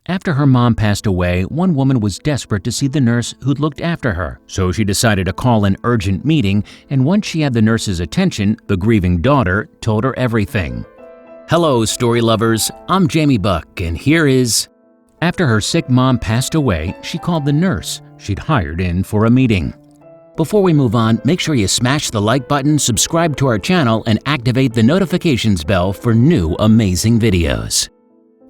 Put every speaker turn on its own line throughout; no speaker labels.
After her mom passed away, one woman was desperate to see the nurse who'd looked after her, so she decided to call an urgent meeting, and once she had the nurse's attention, the grieving daughter told her everything. Hello, story lovers. I'm Jamie Buck, and here is... After her sick mom passed away, she called the nurse she'd hired in for a meeting. Before we move on, make sure you smash the like button, subscribe to our channel, and activate the notifications bell for new amazing videos.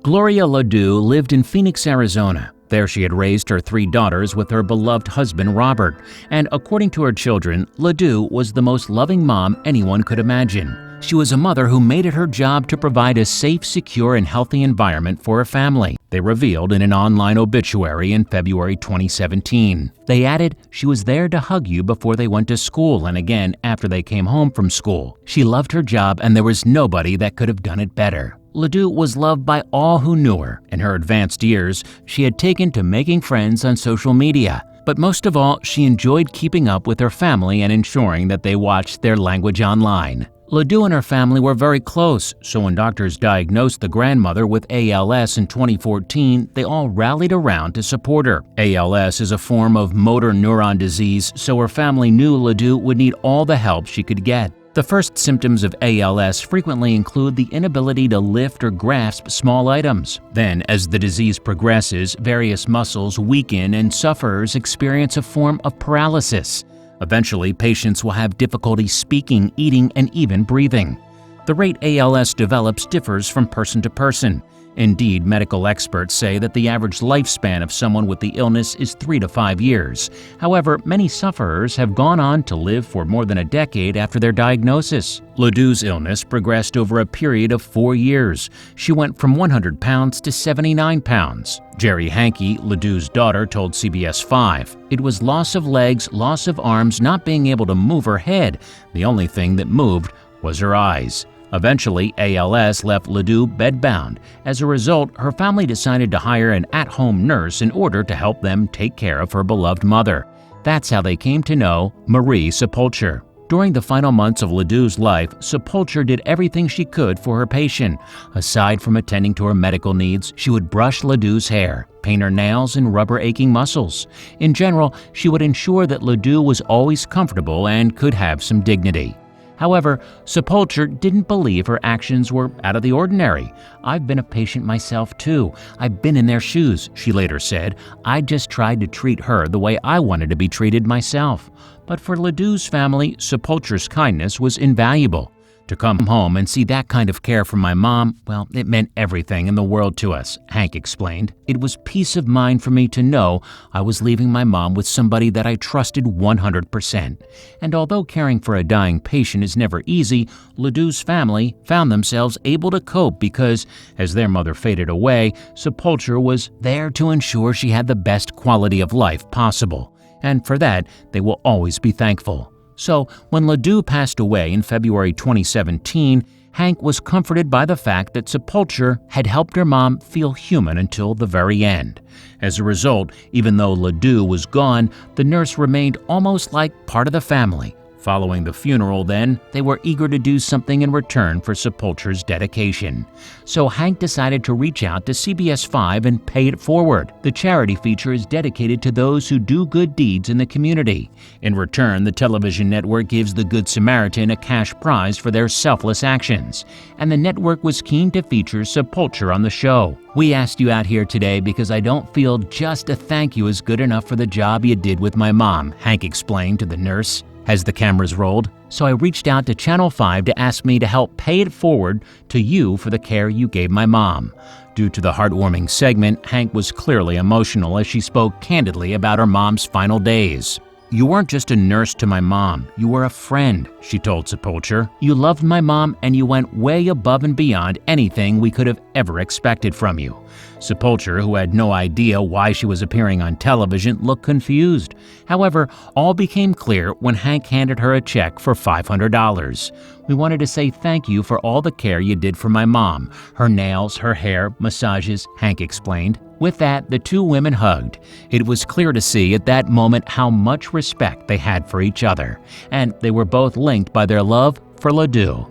Gloria LaDoux lived in Phoenix, Arizona. There she had raised her 3 daughters with her beloved husband, Robert, and according to her children, LaDoux was the most loving mom anyone could imagine. She was a mother who made it her job to provide a safe, secure, and healthy environment for her family, they revealed in an online obituary in February 2017. They added, she was there to hug you before they went to school and again after they came home from school. She loved her job and there was nobody that could have done it better. LaDoux was loved by all who knew her. In her advanced years, she had taken to making friends on social media. But most of all, she enjoyed keeping up with her family and ensuring that they watched their language online. LaDoux and her family were very close, so when doctors diagnosed the grandmother with ALS in 2014, they all rallied around to support her. ALS is a form of motor neuron disease, so her family knew LaDoux would need all the help she could get. The first symptoms of ALS frequently include the inability to lift or grasp small items. Then, as the disease progresses, various muscles weaken and sufferers experience a form of paralysis. Eventually, patients will have difficulty speaking, eating, and even breathing. The rate ALS develops differs from person to person. Indeed, medical experts say that the average lifespan of someone with the illness is 3 to 5 years. However, many sufferers have gone on to live for more than a decade after their diagnosis. LaDoux's illness progressed over a period of 4 years. She went from 100 pounds to 79 pounds. Jerry Hankey, LaDoux's daughter, told CBS 5, "It was loss of legs, loss of arms, not being able to move her head. The only thing that moved was her eyes." Eventually, ALS left LaDoux bedbound. As a result, her family decided to hire an at-home nurse in order to help them take care of her beloved mother. That's how they came to know Marie Sepulcher. During the final months of LaDoux's life, Sepulcher did everything she could for her patient. Aside from attending to her medical needs, she would brush LaDoux's hair, paint her nails, and rub her aching muscles. In general, she would ensure that LaDoux was always comfortable and could have some dignity. However, Sepulcher didn't believe her actions were out of the ordinary. "I've been a patient myself too. I've been in their shoes," she later said. "I just tried to treat her the way I wanted to be treated myself." But for LaDoux's family, Sepulcher's kindness was invaluable. To come home and see that kind of care from my mom, well, it meant everything in the world to us, Hank explained. "It was peace of mind for me to know I was leaving my mom with somebody that I trusted 100%. And although caring for a dying patient is never easy, LaDoux's family found themselves able to cope because, as their mother faded away, Sepulcher was there to ensure she had the best quality of life possible. And for that, they will always be thankful." So, when LaDoux passed away in February 2017, Hank was comforted by the fact that Sepulcher had helped her mom feel human until the very end. As a result, even though LaDoux was gone, the nurse remained almost like part of the family. Following the funeral, then, they were eager to do something in return for Sepulcher's dedication. So Hank decided to reach out to CBS 5 and pay it forward. The charity feature is dedicated to those who do good deeds in the community. In return, the television network gives the Good Samaritan a cash prize for their selfless actions. And the network was keen to feature Sepulcher on the show. "We asked you out here today because I don't feel just a thank you is good enough for the job you did with my mom," Hank explained to the nurse as the cameras rolled. "So I reached out to Channel 5 to ask me to help pay it forward to you for the care you gave my mom." Due to the heartwarming segment, Hank was clearly emotional as she spoke candidly about her mom's final days. "You weren't just a nurse to my mom, you were a friend," she told Sepulcher. "You loved my mom and you went way above and beyond anything we could have ever expected from you." Sepulcher, who had no idea why she was appearing on television, looked confused. However, all became clear when Hank handed her a check for $500. "We wanted to say thank you for all the care you did for my mom. Her nails, her hair, massages," Hank explained. With that, the two women hugged. It was clear to see at that moment how much respect they had for each other, and they were both linked by their love for LaDoux.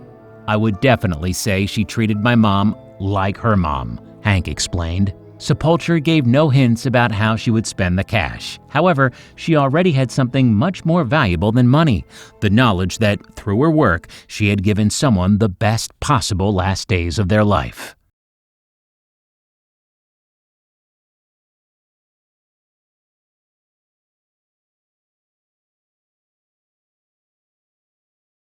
"I would definitely say she treated my mom like her mom," Hank explained. Sepulcher gave no hints about how she would spend the cash. However, she already had something much more valuable than money: the knowledge that, through her work, she had given someone the best possible last days of their life.